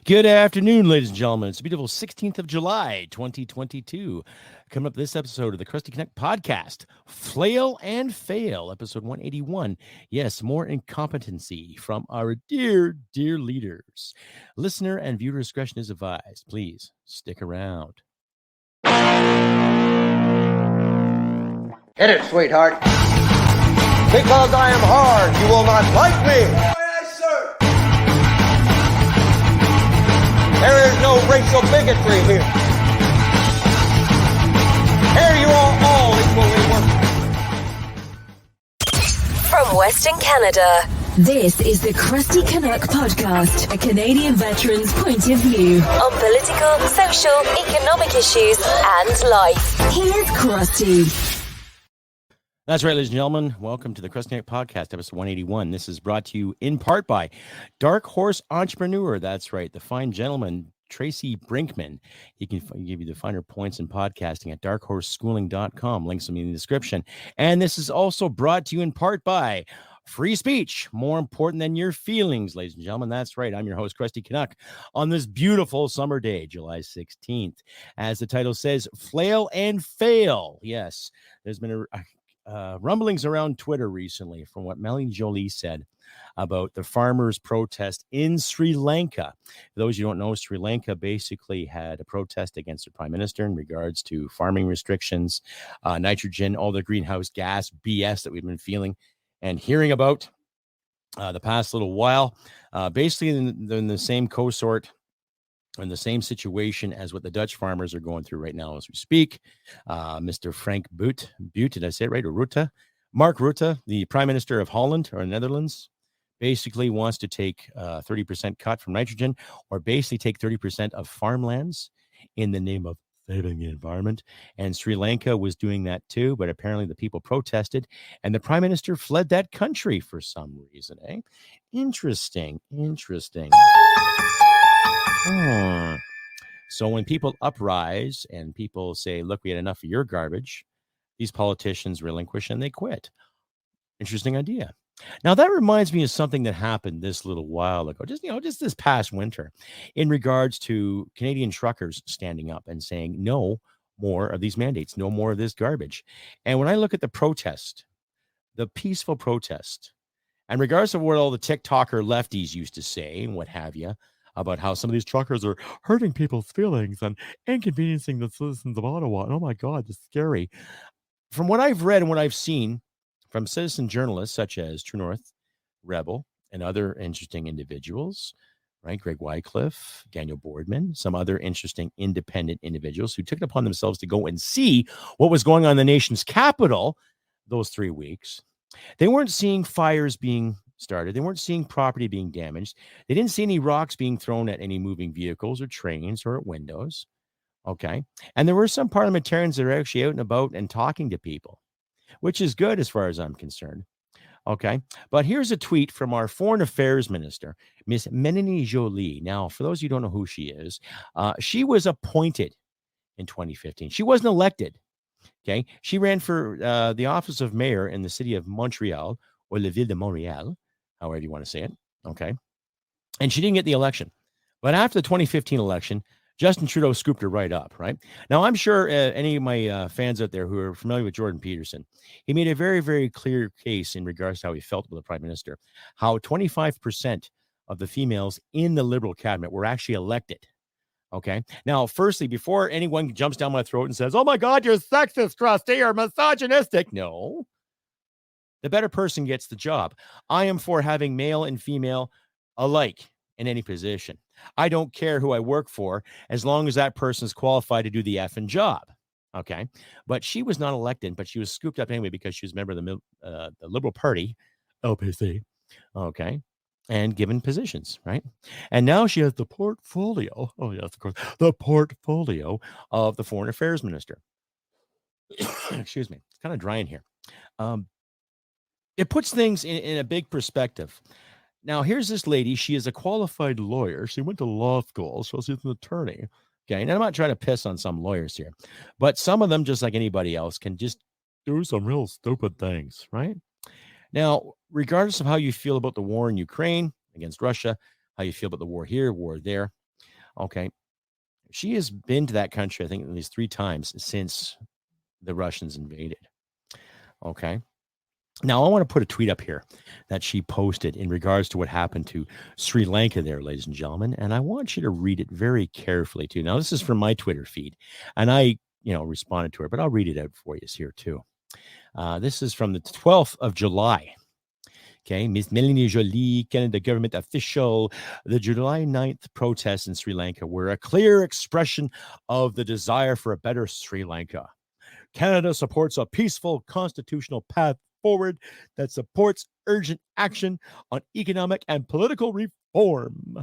Good afternoon, ladies and gentlemen. It's a beautiful 16th of July, 2022. Coming up this episode of the Crusty Canuck podcast, Flail and Fail, episode 181. Yes, more incompetency from our dear leaders. Listener and viewer discretion is advised. Please stick around. Hit it, sweetheart. Because I am hard, you will not like me. There is no racial bigotry here. Here you are all equally worthless. From Western Canada, this is the Crusty Canuck podcast, a Canadian veteran's point of view on political, social, economic issues and life. Here's Crusty. That's right, ladies and gentlemen. Welcome to the Crusty Canuck podcast, episode 181. This is brought to you in part by Dark Horse Entrepreneur. That's right, the fine gentleman, Tracy Brinkman. He can give you the finer points in podcasting at darkhorseschooling.com. Links will be in the description. And this is also brought to you in part by Free Speech, more important than your feelings, ladies and gentlemen. That's right. I'm your host, Crusty Canuck, on this beautiful summer day, July 16th. As the title says, Flail and Fail. Yes, there's been rumblings around Twitter recently from what Melanie Joly said about the farmers' protest in Sri Lanka. For those you don't know, Sri Lanka basically had a protest against the prime minister in regards to farming restrictions, nitrogen, all the greenhouse gas BS that we've been feeling and hearing about the past little while. Basically in the same consort, in the same situation as what the Dutch farmers are going through right now as we speak. Mr. Frank Boot, did I say it right? Or Rutte? Mark Rutte, the Prime Minister of Holland or Netherlands, basically wants to take 30% cut from nitrogen, or basically take 30% of farmlands in the name of saving the environment. And Sri Lanka was doing that too, but apparently the people protested and the Prime Minister fled that country for some reason. Interesting. So when people uprise and people say, look, we had enough of your garbage, these politicians relinquish and they quit. Interesting idea. Now, that reminds me of something that happened this little while ago, just this past winter, in regards to Canadian truckers standing up and saying, no more of these mandates, no more of this garbage. And when I look at the protest, the peaceful protest, and regardless of what all the TikToker lefties used to say and what have you, about how some of these truckers are hurting people's feelings and inconveniencing the citizens of Ottawa. And oh my God, it's scary. From what I've read and what I've seen from citizen journalists such as True North, Rebel, and other interesting individuals, right? Greg Wycliffe, Daniel Boardman, some other interesting independent individuals who took it upon themselves to go and see what was going on in the nation's capital those 3 weeks. They weren't seeing fires being started. They weren't seeing property being damaged. They didn't see any rocks being thrown at any moving vehicles or trains or at windows. Okay. And there were some parliamentarians that are actually out and about and talking to people, which is good as far as I'm concerned. Okay. But here's a tweet from our Foreign Affairs Minister, Miss Melanie Joly. Now, for those of you who don't know who she is, she was appointed in 2015. She wasn't elected. Okay. She ran for the office of mayor in the city of Montreal, or La Ville de Montréal, however you want to say it. Okay. And she didn't get the election. But after the 2015 election, Justin Trudeau scooped her right up, right? Now, I'm sure any of my fans out there who are familiar with Jordan Peterson, he made a very, very clear case in regards to how he felt about the prime minister, how 25% of the females in the Liberal cabinet were actually elected. Okay. Now, firstly, before anyone jumps down my throat and says, oh my God, you're sexist, Crusty, or misogynistic. No. The better person gets the job. I am for having male and female alike in any position. I don't care who I work for as long as that person is qualified to do the effing job. Okay. But she was not elected, but she was scooped up anyway because she was a member of the Liberal Party, LPC. Okay. And given positions, right? And now she has the portfolio. Oh, yes, of course. The portfolio of the Foreign Affairs Minister. Excuse me. It's kind of dry in here. It puts things in a big perspective. Now, here's this lady. She is a qualified lawyer. She went to law school, so she's an attorney. Okay, and I'm not trying to piss on some lawyers here, but some of them, just like anybody else, can just do some real stupid things, right? Now, regardless of how you feel about the war in Ukraine against Russia, how you feel about the war here, war there, Okay. She has been to that country, I think, at least 3 times since the Russians invaded. Okay. Now, I want to put a tweet up here that she posted in regards to what happened to Sri Lanka there, ladies and gentlemen. And I want you to read it very carefully, too. Now, this is from my Twitter feed, and I, responded to her, but I'll read it out for you here, too. This is from the 12th of July. Okay, Miss Melanie Joly, Canada government official. The July 9th protests in Sri Lanka were a clear expression of the desire for a better Sri Lanka. Canada supports a peaceful constitutional path forward that supports urgent action on economic and political reform.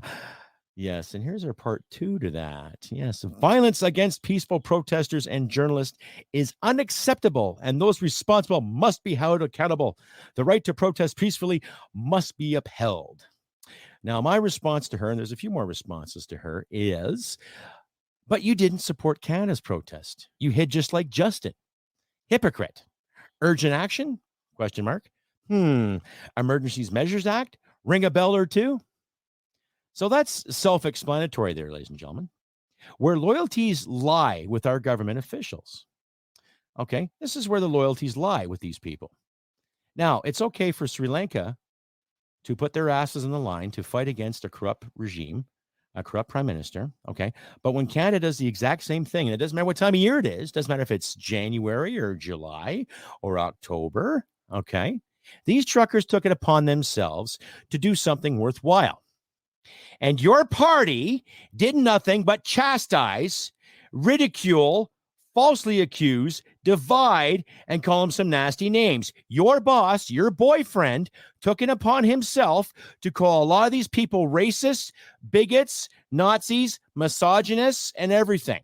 Yes, and here's our part 2 to that. Yes, violence against peaceful protesters and journalists is unacceptable, and those responsible must be held accountable. The right to protest peacefully must be upheld. Now, my response to her, and there's a few more responses to her, is, but you didn't support Canada's protest. You hid just like Justin. Hypocrite. Urgent action? Question mark. Emergencies Measures Act? Ring a bell or two? So that's self-explanatory there, ladies and gentlemen, where loyalties lie with our government officials. Okay, this is where the loyalties lie with these people. Now, it's okay for Sri Lanka to put their asses on the line to fight against a corrupt regime, a corrupt prime minister, okay? But when Canada does the exact same thing, and it doesn't matter what time of year it is, doesn't matter if it's January or July or October, okay? These truckers took it upon themselves to do something worthwhile. And your party did nothing but chastise, ridicule, falsely accuse, divide, and call him some nasty names. Your boss, your boyfriend, took it upon himself to call a lot of these people racist, bigots, Nazis, misogynists, and everything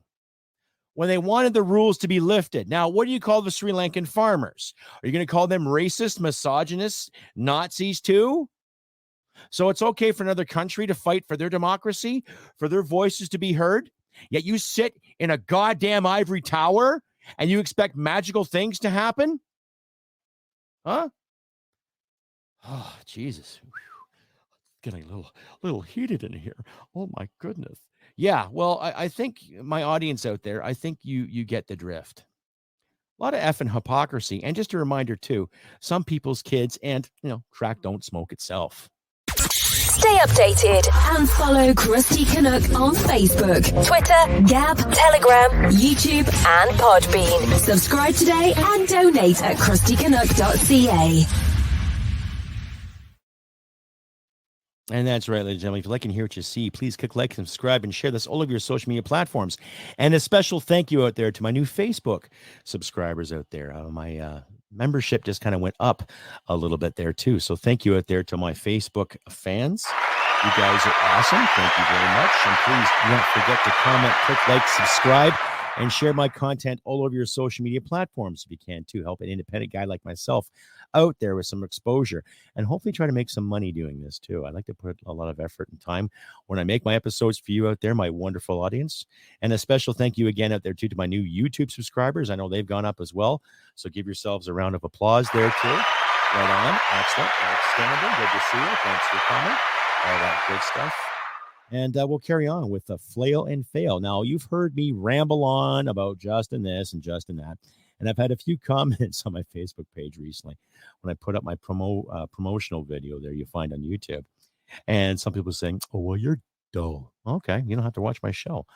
when they wanted the rules to be lifted. Now, what do you call the Sri Lankan farmers? Are you going to call them racist, misogynists, Nazis too? So it's okay for another country to fight for their democracy, for their voices to be heard, yet you sit in a goddamn ivory tower and you expect magical things to happen? Huh? Oh, Jesus. Getting a little heated in here. Oh, my goodness. Yeah, well, I think my audience out there, I think you get the drift. A lot of effing hypocrisy. And just a reminder, too, some people's kids and, crack don't smoke itself. Stay updated and follow Crusty Canuck on Facebook, Twitter, Gab, Telegram, YouTube, and Podbean. Subscribe today and donate at crustycanuck.ca. And that's right, ladies and gentlemen. If you like and hear what you see, please click like, subscribe, and share this all over your social media platforms. And a special thank you out there to my new Facebook subscribers out there. My membership just kind of went up a little bit there too. So thank you out there to my Facebook fans. You guys are awesome. Thank you very much. And please don't forget to comment, click like, subscribe, and share my content all over your social media platforms if you can too. Help an independent guy like myself out there with some exposure and hopefully try to make some money doing this too. I like to put a lot of effort and time when I make my episodes for you out there, my wonderful audience. And a special thank you again out there too to my new YouTube subscribers. I know they've gone up as well. So give yourselves a round of applause there too. Right on. Excellent. Outstanding. Good to see you. Thanks for coming. All that good stuff. And we'll carry on with the Flail and Fail. Now, you've heard me ramble on about Justin this and Justin that. And I've had a few comments on my Facebook page recently when I put up my promotional video there you find on YouTube. And some people saying, oh, well, you're dull. Okay, you don't have to watch my show,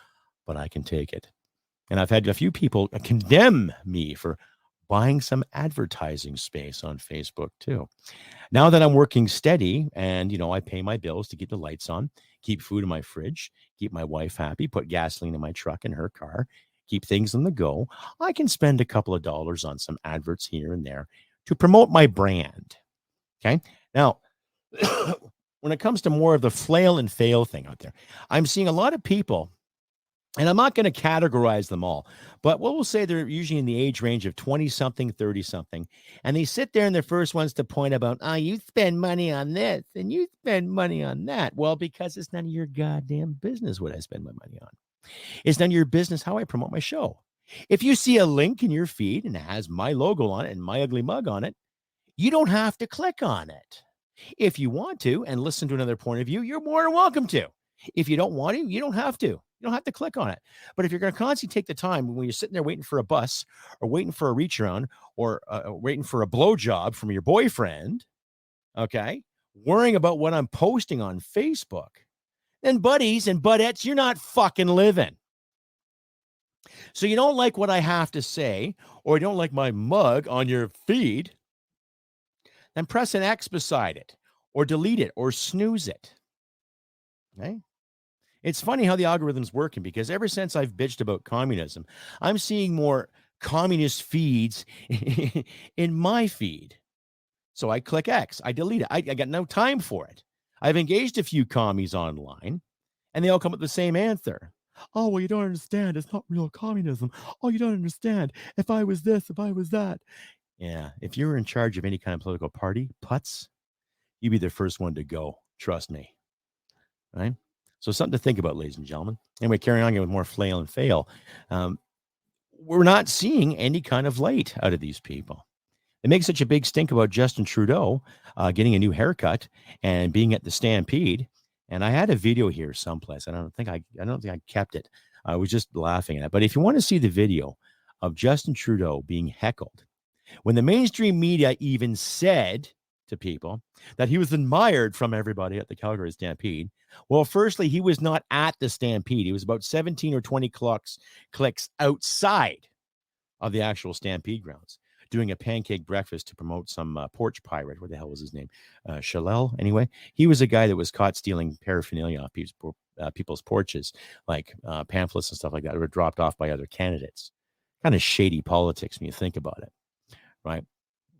but I can take it. And I've had a few people condemn me for buying some advertising space on Facebook too. Now that I'm working steady and, I pay my bills to keep the lights on, keep food in my fridge, keep my wife happy, put gasoline in my truck and her car, keep things on the go, I can spend a couple of dollars on some adverts here and there to promote my brand. Okay. Now, when it comes to more of the flail and fail thing out there, I'm seeing a lot of people, and I'm not going to categorize them all, but what we'll say they're usually in the age range of 20-something, 30-something. And they sit there and they're first ones to point about, you spend money on this and you spend money on that. Well, because it's none of your goddamn business what I spend my money on. It's none of your business how I promote my show. If you see a link in your feed and it has my logo on it and my ugly mug on it, you don't have to click on it. If you want to and listen to another point of view, you're more than welcome to. If you don't want to, you don't have to. You don't have to click on it. But if you're going to constantly take the time when you're sitting there waiting for a bus or waiting for a reach around or waiting for a blowjob from your boyfriend, okay, worrying about what I'm posting on Facebook, then buddies and budettes, you're not fucking living. So you don't like what I have to say, or you don't like my mug on your feed, then press an X beside it, or delete it, or snooze it. Okay? It's funny how the algorithm's working, because ever since I've bitched about communism, I'm seeing more communist feeds in my feed. So I click X, I delete it. I got no time for it. I've engaged a few commies online, and they all come up with the same answer. Oh, well, you don't understand. It's not real communism. Oh, you don't understand. If I was this, if I was that. Yeah, if you were in charge of any kind of political party, putz, you'd be the first one to go. Trust me. Right? So something to think about, ladies and gentlemen. Anyway, carrying on with more Flail and Fail. We're not seeing any kind of light out of these people. They make such a big stink about Justin Trudeau getting a new haircut and being at the Stampede. And I had a video here someplace. I don't think I kept it. I was just laughing at it. But if you want to see the video of Justin Trudeau being heckled, when the mainstream media even said to people that he was admired from everybody at the Calgary Stampede, well, firstly, he was not at the Stampede. He was about 17 or 20 clicks outside of the actual Stampede grounds, doing a pancake breakfast to promote some porch pirate. What the hell was his name? Chalel. Anyway, he was a guy that was caught stealing paraphernalia off people's porches, like pamphlets and stuff like that, that were dropped off by other candidates. Kind of shady politics when you think about it, right?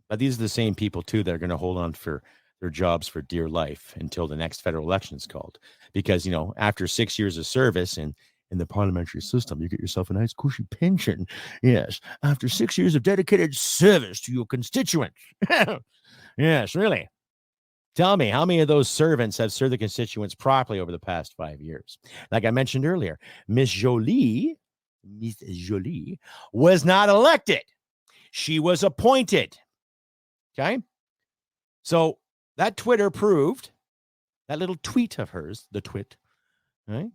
But these are the same people, too, that are going to hold on for their jobs for dear life until the next federal election is called. Because, after 6 years of service in the parliamentary system, you get yourself a nice cushy pension. Yes, after 6 years of dedicated service to your constituents. Yes, really. Tell me, how many of those servants have served the constituents properly over the past 5 years? Like I mentioned earlier, Miss Joly was not elected. She was appointed. Okay? So that Twitter proved, that little tweet of hers, the twit, right,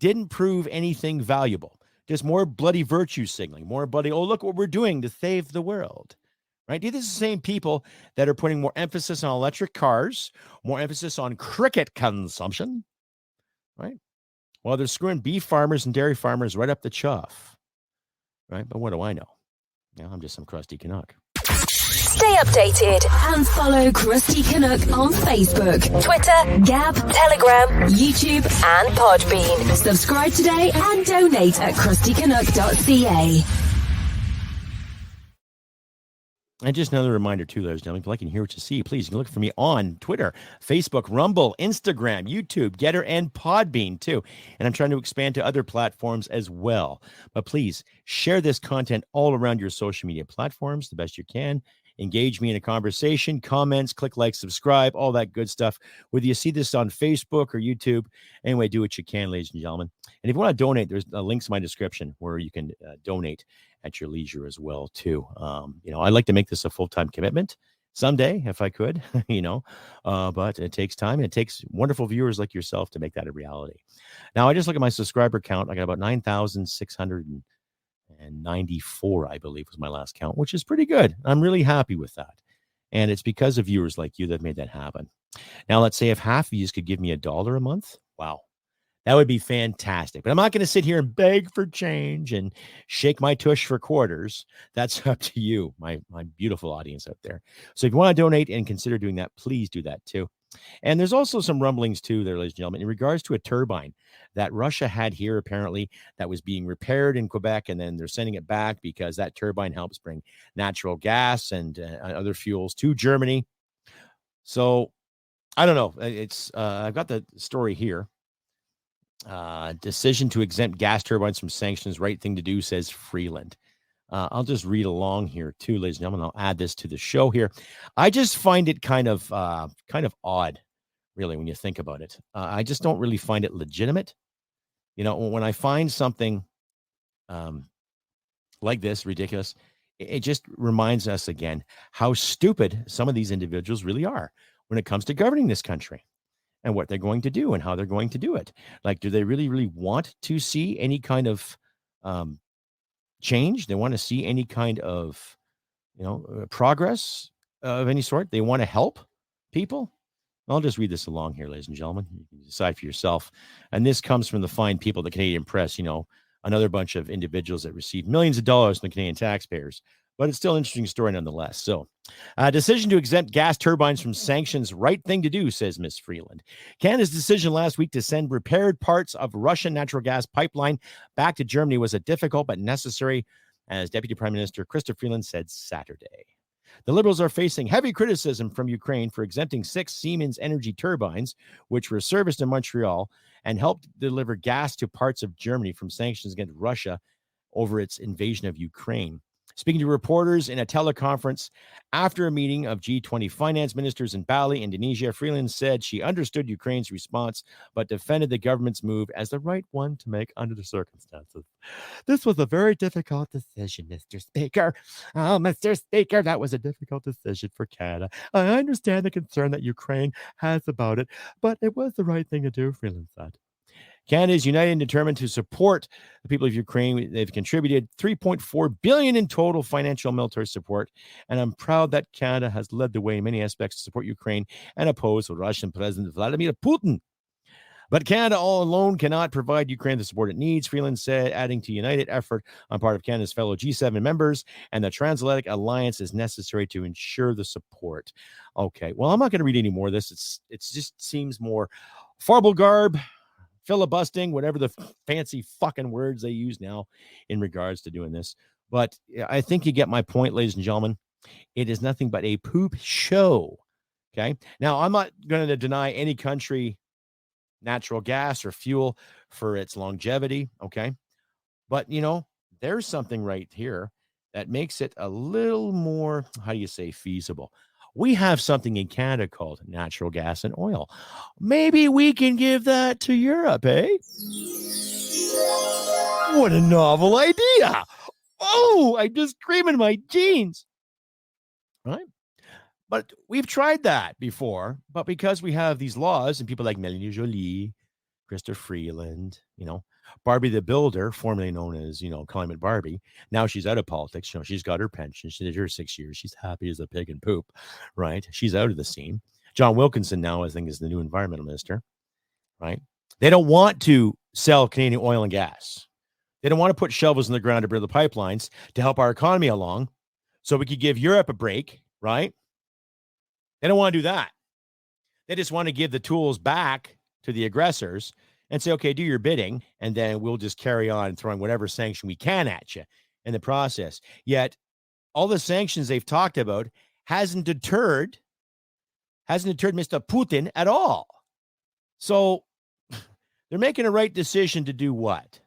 didn't prove anything valuable. Just more bloody virtue signaling, more bloody, oh, look what we're doing to save the world. Right? These are the same people that are putting more emphasis on electric cars, more emphasis on cricket consumption, right? While they're screwing beef farmers and dairy farmers right up the chuff, right? But what do I know? I'm just some crusty Canuck. Stay updated and follow Crusty Canuck on Facebook, Twitter, Gab, Telegram, YouTube, and Podbean. Subscribe today and donate at crustycanuck.ca. And just another reminder, too, ladies and gentlemen, if you like and hear what you see, please, you can look for me on Twitter, Facebook, Rumble, Instagram, YouTube, Getter, and Podbean, too. And I'm trying to expand to other platforms as well. But please, share this content all around your social media platforms the best you can. Engage me in a conversation, comments, click like, subscribe, all that good stuff. Whether you see this on Facebook or YouTube, anyway, do what you can, ladies and gentlemen. And if you want to donate, there's links in my description where you can donate at your leisure as well, too. I'd like to make this a full-time commitment someday, if I could, but it takes time, and it takes wonderful viewers like yourself to make that a reality. Now, I just look at my subscriber count. I got about 9,694, I believe, was my last count, which is pretty good. I'm really happy with that. And it's because of viewers like you that made that happen. Now, let's say if half of you could give me $1 a month. Wow. That would be fantastic. But I'm not going to sit here and beg for change and shake my tush for quarters. That's up to you, my beautiful audience out there. So if you want to donate and consider doing that, please do that too. And there's also some rumblings too there, ladies and gentlemen, in regards to a turbine that Russia had here, apparently, that was being repaired in Quebec, and then they're sending it back because that turbine helps bring natural gas and other fuels to Germany. So I don't know. I've got the story here. Decision to exempt gas turbines from sanctions, right thing to do, says Freeland. I'll just read along here too, ladies and gentlemen. I'll add this to the show here. I just find it kind of odd, really, when you think about it. I just don't really find it legitimate. When I find something like this ridiculous, it just reminds us again how stupid some of these individuals really are when it comes to governing this country. and what they're going to do and how they're going to do it. Like, do they really, really want to see any kind of change? They want to see any kind of, progress of any sort? They want to help people? I'll just read this along here, ladies and gentlemen. You can decide for yourself. And this comes from the fine people, the Canadian press, another bunch of individuals that receive millions of dollars from the Canadian taxpayers. But it's still an interesting story nonetheless. So, decision to exempt gas turbines from sanctions, right thing to do, says Ms. Freeland. Canada's decision last week to send repaired parts of Russian natural gas pipeline back to Germany was a difficult but necessary, as Deputy Prime Minister Chrystia Freeland said Saturday. The Liberals are facing heavy criticism from Ukraine for exempting 6 Siemens Energy turbines, which were serviced in Montreal and helped deliver gas to parts of Germany from sanctions against Russia over its invasion of Ukraine. Speaking to reporters in a teleconference after a meeting of G20 finance ministers in Bali, Indonesia, Freeland said she understood Ukraine's response, but defended the government's move as the right one to make under the circumstances. This was a very difficult decision, Mr. Speaker. Oh, Mr. Speaker, that was a difficult decision for Canada. I understand the concern that Ukraine has about it, but it was the right thing to do, Freeland said. Canada is united and determined to support the people of Ukraine. They've contributed $3.4 billion in total financial and military support, and I'm proud that Canada has led the way in many aspects to support Ukraine and oppose Russian President Vladimir Putin. But Canada all alone cannot provide Ukraine the support it needs, Freeland said, adding to united effort on part of Canada's fellow G7 members, and the Transatlantic Alliance is necessary to ensure the support. Okay, well, I'm not going to read any more of this. It just seems more farble garb, filibustering, whatever the fancy fucking words they use now in regards to doing this. But I think you get my point, ladies and gentlemen. It is nothing but a poop show. Okay. Now, I'm not going to deny any country natural gas or fuel for its longevity. Okay. But, there's something right here that makes it a little more, feasible. We have something in Canada called natural gas and oil. Maybe we can give that to Europe, eh? What a novel idea. Oh, I'm just creaming my jeans. Right? But we've tried that before. But because we have these laws and people like Melanie, Joly, Chrystia Freeland, Barbie the Builder, formerly known as, Climate Barbie. Now she's out of politics. She's got her pension. She did her 6 years. She's happy as a pig in poop, right? She's out of the scene. John Wilkinson now, I think, is the new environmental minister, right? They don't want to sell Canadian oil and gas. They don't want to put shovels in the ground to build the pipelines to help our economy along so we could give Europe a break, right? They don't want to do that. They just want to give the tools back to the aggressors and say, okay, do your bidding, and then we'll just carry on throwing whatever sanction we can at you in the process. Yet, all the sanctions they've talked about hasn't deterred Mr. Putin at all. So, they're making a right decision to do what?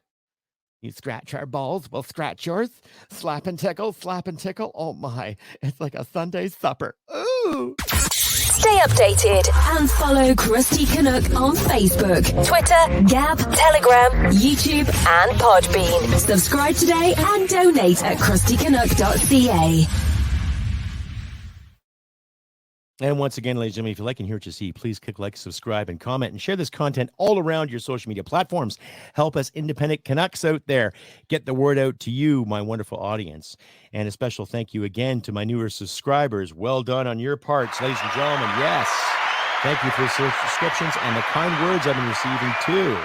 You scratch our balls, we'll scratch yours. Slap and tickle, slap and tickle. Oh my, it's like a Sunday supper. Ooh. Stay updated and follow Crusty Canuck on Facebook, Twitter, Gab, Telegram, YouTube, and Podbean. Subscribe today and donate at crustycanuck.ca. And once again, ladies and gentlemen, if you like and hear what you see, please click like, subscribe, and comment, and share this content all around your social media platforms. Help us independent Canucks out there get the word out to you, my wonderful audience. And a special thank you again to my newer subscribers. Well done on your parts, ladies and gentlemen. Yes. Thank you for the subscriptions and the kind words I've been receiving too.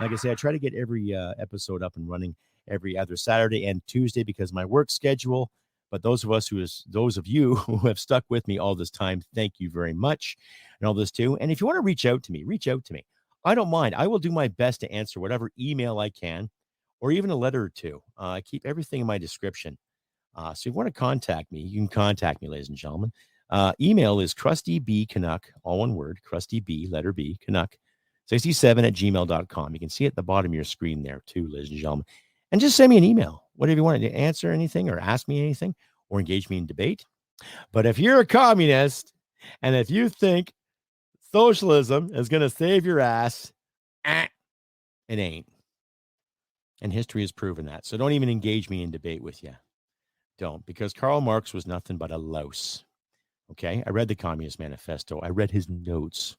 Like I say, I try to get every episode up and running every other Saturday and Tuesday because of my work schedule. But those of you who have stuck with me all this time, thank you very much, and all this too. And if you want to reach out to me. I don't mind. I will do my best to answer whatever email I can, or even a letter or two. I keep everything in my description. So if you want to contact me, you can contact me, ladies and gentlemen. Email is crustybcanuck, all one word, crustybcanuck, letter B, Canuck, 67@gmail.com. You can see it at the bottom of your screen there too, ladies and gentlemen. And just send me an email, whatever you want to answer anything or ask me anything or engage me in debate. But if you're a communist and if you think socialism is going to save your ass, it ain't. And history has proven that. So don't even engage me in debate with you. Don't, because Karl Marx was nothing but a louse. Okay? I read the Communist Manifesto. I read his notes.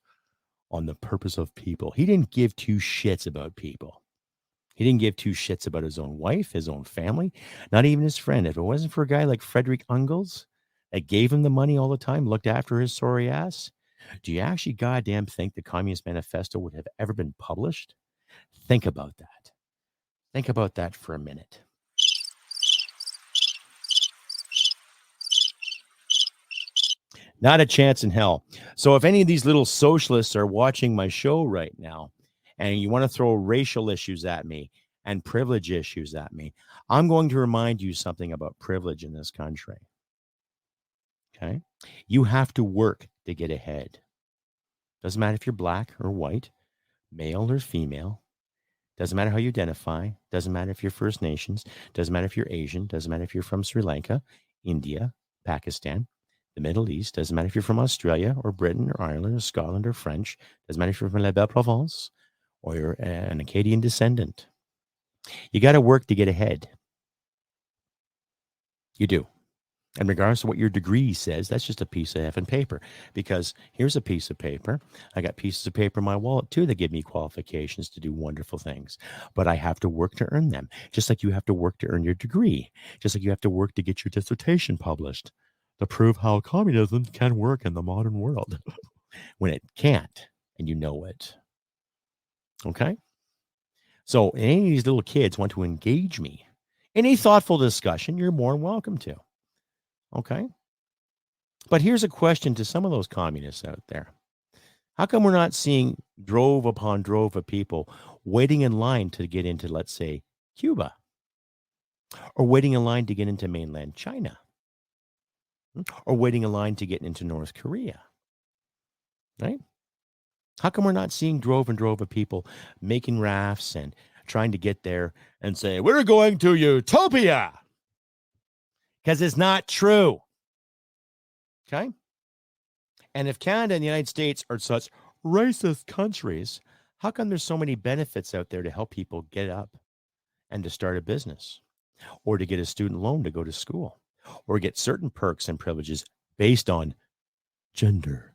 on the purpose of people. He didn't give two shits about people. He didn't give two shits about his own wife, his own family, not even his friend. If it wasn't for a guy like Frederick Engels that gave him the money all the time, looked after his sorry ass, do you actually goddamn think the Communist Manifesto would have ever been published? Think about that. Think about that for a minute. Not a chance in hell. So if any of these little socialists are watching my show right now and you want to throw racial issues at me and privilege issues at me, I'm going to remind you something about privilege in this country. Okay? You have to work to get ahead. Doesn't matter if you're black or white, male or female. Doesn't matter how you identify. Doesn't matter if you're First Nations. Doesn't matter if you're Asian. Doesn't matter if you're from Sri Lanka, India, Pakistan, the Middle East. Doesn't matter if you're from Australia or Britain or Ireland or Scotland or French. Doesn't matter if you're from La Belle Provence or you're an Acadian descendant. You got to work to get ahead. You do. And regardless of what your degree says, that's just a piece of effing paper. Because here's a piece of paper. I got pieces of paper in my wallet, too, that give me qualifications to do wonderful things. But I have to work to earn them. Just like you have to work to earn your degree. Just like you have to work to get your dissertation published. To prove how communism can work in the modern world. When it can't, and you know it. Okay? So, any of these little kids want to engage me in a thoughtful discussion, you're more than welcome to. Okay. But here's a question to some of those communists out there. How come we're not seeing drove upon drove of people waiting in line to get into, let's say, Cuba? Or waiting in line to get into mainland China? Or waiting in line to get into North Korea? Right? How come we're not seeing drove and drove of people making rafts and trying to get there and say, we're going to utopia? Because it's not true. Okay? And if Canada and the United States are such racist countries, how come there's so many benefits out there to help people get up and to start a business or to get a student loan to go to school or get certain perks and privileges based on gender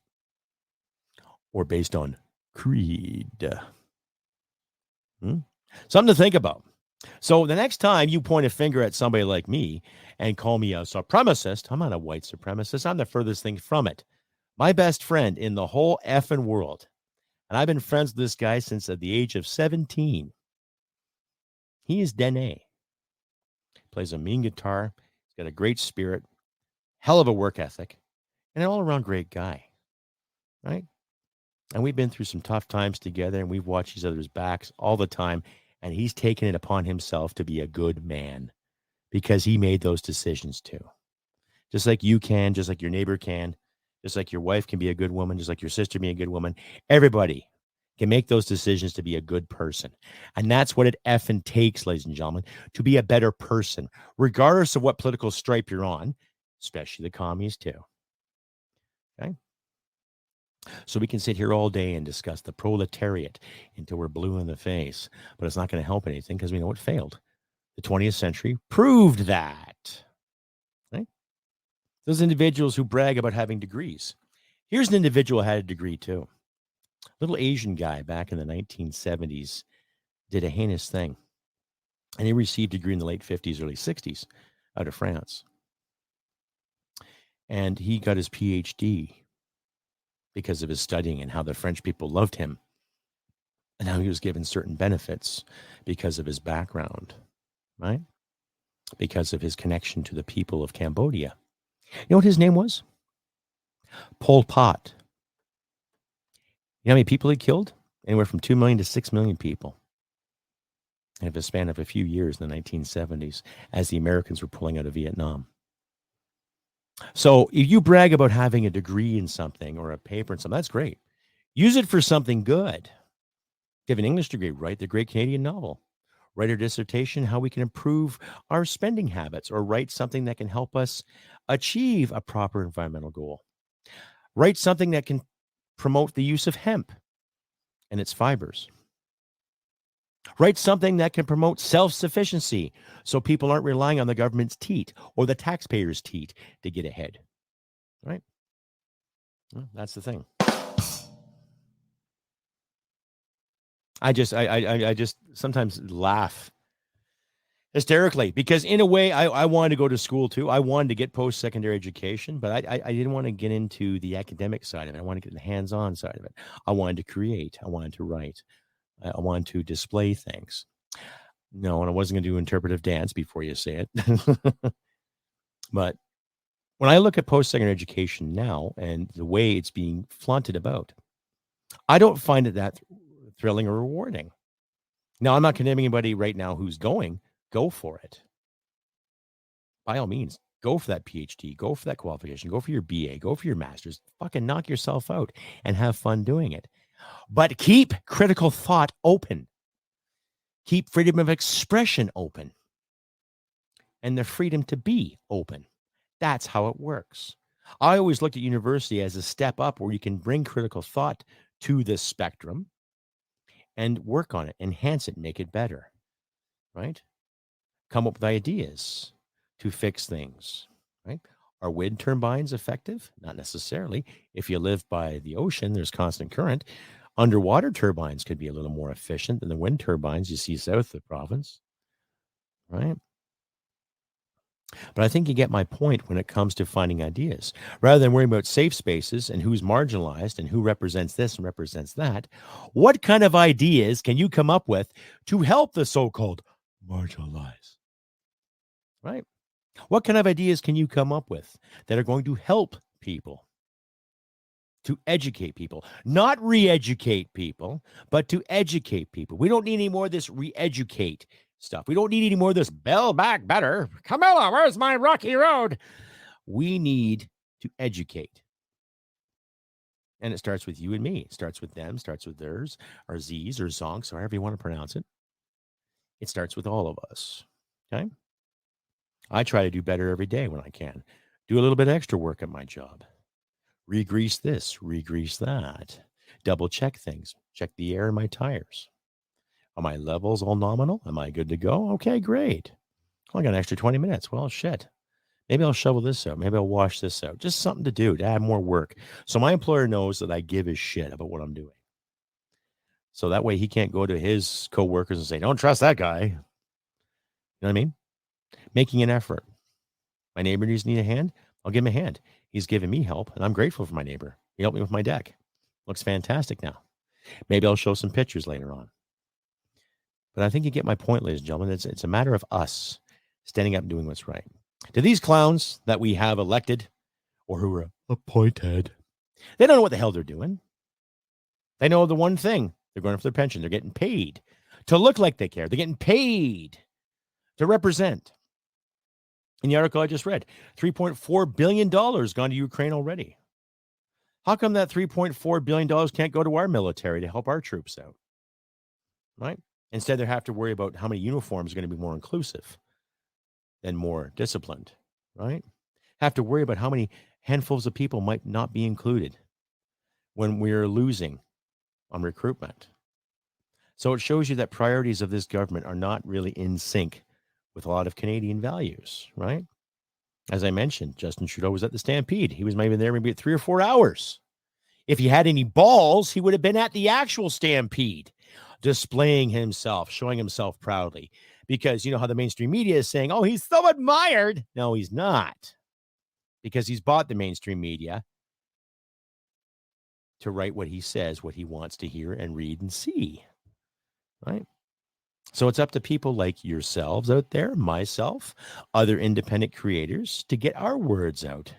or based on creed? Something to think about. So the next time you point a finger at somebody like me and call me a supremacist, I'm not a white supremacist. I'm the furthest thing from it. My best friend in the whole effing world. And I've been friends with this guy since at the age of 17. He is Dene. Plays a mean guitar. He's got a great spirit, hell of a work ethic, and an all-around great guy. Right? And we've been through some tough times together, and we've watched each other's backs all the time. And he's taken it upon himself to be a good man because he made those decisions too. Just like you can, just like your neighbor can, just like your wife can be a good woman, just like your sister be a good woman. Everybody can make those decisions to be a good person. And that's what it effing takes, ladies and gentlemen, to be a better person, regardless of what political stripe you're on, especially the commies too. Okay? So we can sit here all day and discuss the proletariat until we're blue in the face, but it's not going to help anything because we know it failed. The 20th century proved that. Right? Those individuals who brag about having degrees. Here's an individual who had a degree too. Little Asian guy back in the 1970s did a heinous thing. And he received a degree in the late 50s, early 60s out of France. And he got his PhD because of his studying and how the French people loved him and how he was given certain benefits because of his background, right? Because of his connection to the people of Cambodia. You know what his name was? Pol Pot. You know how many people he killed? Anywhere from 2 million to 6 million people in a span of a few years in the 1970s as the Americans were pulling out of Vietnam. So if you brag about having a degree in something or a paper in something, that's great. Use it for something good. If you have an English degree, write the Great Canadian Novel. Write a dissertation, how we can improve our spending habits, or write something that can help us achieve a proper environmental goal. Write something that can promote the use of hemp and its fibers. Write something that can promote self-sufficiency so people aren't relying on the government's teat or the taxpayers' teat to get ahead. Right? Well, that's the thing. I just sometimes laugh hysterically because in a way I wanted to go to school too. I wanted to get post-secondary education, but I didn't want to get into the academic side of it. I wanted to get the hands-on side of it. I wanted to create. I wanted to write. I wanted to display things. No, and I wasn't going to do interpretive dance before you say it. But when I look at post-secondary education now and the way it's being flaunted about, I don't find it that thrilling or rewarding. Now, I'm not condemning anybody right now who's going. Go for it. By all means, go for that PhD, go for that qualification, go for your BA, go for your master's, fucking knock yourself out and have fun doing it. But keep critical thought open. Keep freedom of expression open. And the freedom to be open. That's how it works. I always looked at university as a step up where you can bring critical thought to the spectrum and work on it, enhance it, make it better, right? Come up with ideas to fix things, right? Are wind turbines effective? Not necessarily. If you live by the ocean, there's constant current. Underwater turbines could be a little more efficient than the wind turbines you see south of the province, right? But I think you get my point when it comes to finding ideas. Rather than worrying about safe spaces and who's marginalized and who represents this and represents that, what kind of ideas can you come up with to help the so-called marginalized? Right? What kind of ideas can you come up with that are going to help people? To educate people, not re-educate people, but to educate people. We don't need any more of this re-educate stuff. We don't need any more of this build back better. Camilla, where's my rocky road? We need to educate. And it starts with you and me. It starts with them, starts with theirs, or Z's, or zonks, or however you want to pronounce it. It starts with all of us. Okay? I try to do better every day when I can. Do a little bit of extra work at my job. Re-grease this, re-grease that. Double check things. Check the air in my tires. Are my levels all nominal? Am I good to go? Okay, great. I got an extra 20 minutes. Well, shit. Maybe I'll shovel this out. Maybe I'll wash this out. Just something to do, to add more work. So my employer knows that I give a shit about what I'm doing. So that way he can't go to his coworkers and say, don't trust that guy. You know what I mean? Making an effort. My neighbor needs a hand. I'll give him a hand. He's given me help, and I'm grateful for my neighbor. He helped me with my deck. Looks fantastic now. Maybe I'll show some pictures later on. But I think you get my point, ladies and gentlemen. It's a matter of us standing up and doing what's right. To these clowns that we have elected or who are appointed, they don't know what the hell they're doing. They know the one thing. They're going for their pension. They're getting paid to look like they care. They're getting paid to represent. In the article I just read, $3.4 billion gone to Ukraine already. How come that $3.4 billion can't go to our military to help our troops out? Right? Instead, they have to worry about how many uniforms are going to be more inclusive and more disciplined, right? Have to worry about how many handfuls of people might not be included when we're losing on recruitment. So it shows you that priorities of this government are not really in sync with a lot of Canadian values, right? As I mentioned, Justin Trudeau was at the Stampede. He was maybe there maybe 3 or 4 hours. If he had any balls, he would have been at the actual Stampede, displaying himself, showing himself proudly. Because you know how the mainstream media is saying, oh, he's so admired. No, he's not. Because he's bought the mainstream media to write what he says, what he wants to hear and read and see, right? So it's up to people like yourselves out there, myself, other independent creators to get our words out.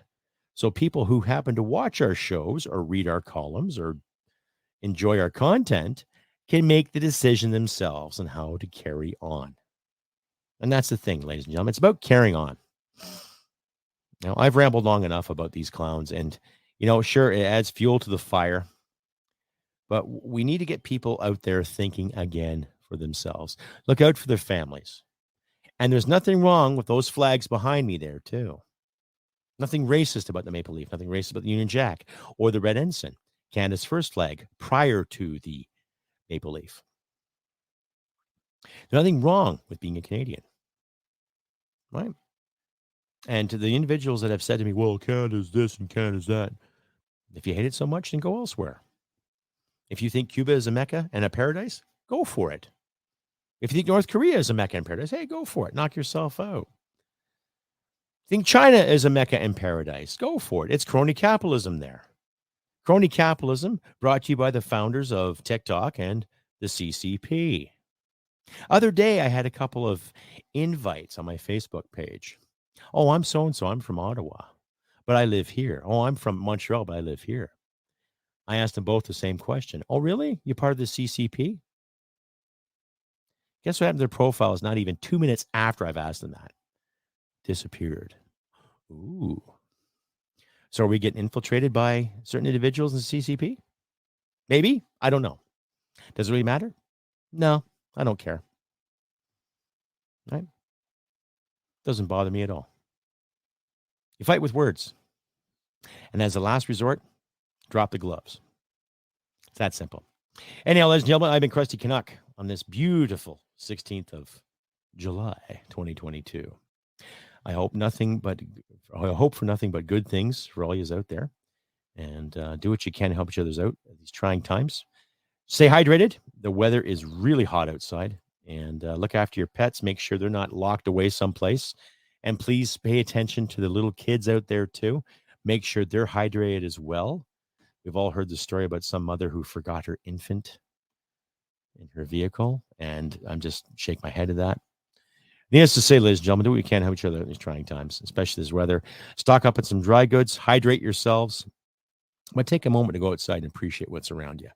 So people who happen to watch our shows or read our columns or enjoy our content can make the decision themselves on how to carry on. And that's the thing, ladies and gentlemen. It's about carrying on. Now, I've rambled long enough about these clowns and, you know, sure, it adds fuel to the fire, but we need to get people out there thinking again for themselves. Look out for their families. And there's nothing wrong with those flags behind me there, too. Nothing racist about the Maple Leaf, nothing racist about the Union Jack or the Red Ensign, Canada's first flag prior to the Maple Leaf. There's nothing wrong with being a Canadian, right? And to the individuals that have said to me, well, Canada's this and Canada's that, if you hate it so much, then go elsewhere. If you think Cuba is a Mecca and a paradise, go for it. If you think North Korea is a Mecca in paradise, hey, go for it. Knock yourself out. Think China is a Mecca in paradise, go for it. It's crony capitalism there. Crony capitalism brought to you by the founders of TikTok and the CCP. Other day, I had a couple of invites on my Facebook page. Oh, I'm so-and-so. I'm from Ottawa, but I live here. Oh, I'm from Montreal, but I live here. I asked them both the same question. Oh, really? You part of the CCP? Guess what happened to their profiles not even 2 minutes after I've asked them that? Disappeared. Ooh. So are we getting infiltrated by certain individuals in the CCP? Maybe. I don't know. Does it really matter? No, I don't care. Right? Doesn't bother me at all. You fight with words. And as a last resort, drop the gloves. It's that simple. Anyhow, ladies and gentlemen, I've been Crusty Canuck on this beautiful 16th of July, 2022. I hope for nothing but good things for all yous out there. And do what you can to help each other out at these trying times. Stay hydrated. The weather is really hot outside. And look after your pets. Make sure they're not locked away someplace. And please pay attention to the little kids out there too. Make sure they're hydrated as well. We've all heard the story about some mother who forgot her infant in her vehicle. And I'm just shake my head at that. Needless to say, ladies and gentlemen, do what you can to help each other in these trying times, especially this weather. Stock up on some dry goods. Hydrate yourselves. But take a moment to go outside and appreciate what's around you.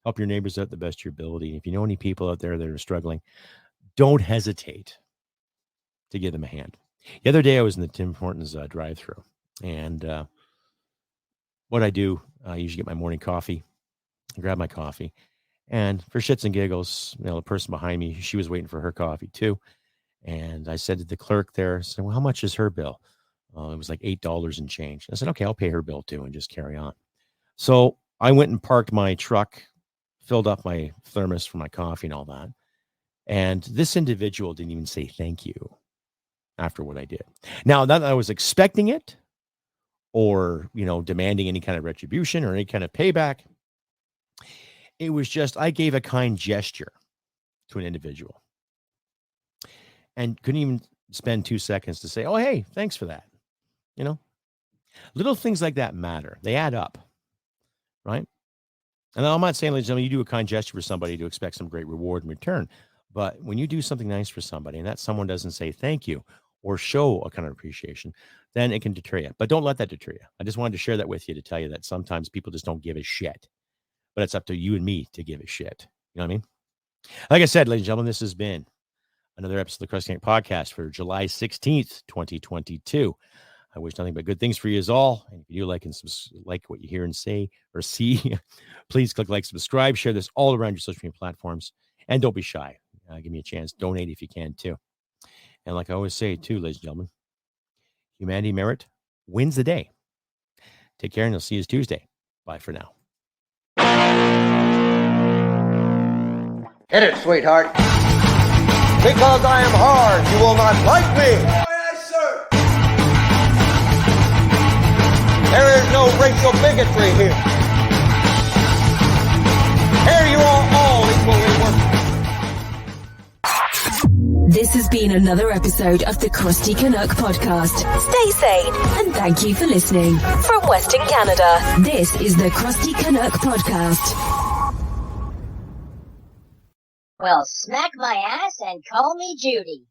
Help your neighbors out the best of your ability. If you know any people out there that are struggling, don't hesitate to give them a hand. The other day, I was in the Tim Hortons drive-thru, and what I do, I usually get my morning coffee, grab my coffee, and for shits and giggles, the person behind me, she was waiting for her coffee too, and I said to the clerk there, I said, well, how much is her bill? It was like $8 and change. I said, okay, I'll pay her bill too and just carry on. So I went and parked my truck, filled up my thermos for my coffee and all that. And this individual didn't even say thank you after what I did. Now, not that I was expecting it or, demanding any kind of retribution or any kind of payback. It was just, I gave a kind gesture to an individual and couldn't even spend 2 seconds to say, oh, hey, thanks for that. Little things like that matter. They add up, right? And I'm not saying, ladies and gentlemen, you do a kind gesture for somebody to expect some great reward in return. But when you do something nice for somebody and that someone doesn't say thank you or show a kind of appreciation, then it can deter you. But don't let that deter you. I just wanted to share that with you to tell you that sometimes people just don't give a shit. But it's up to you and me to give a shit. You know what I mean? Like I said, ladies and gentlemen, this has been another episode of the Crusty Canuck Podcast for July 16th, 2022. I wish nothing but good things for you as all. And if you do like what you hear and say or see, please click like, subscribe, share this all around your social media platforms. And don't be shy. Give me a chance. Donate if you can, too. And like I always say, too, ladies and gentlemen, humanity merit wins the day. Take care, and I'll see you Tuesday. Bye for now. Hit it, sweetheart. Because I am hard, you will not like me. Yes, sir. There is no racial bigotry here. Here you are all equally worthless. This has been another episode of the Crusty Canuck Podcast. Stay sane and thank you for listening. From Western Canada, this is the Crusty Canuck Podcast. Well, smack my ass and call me Judy.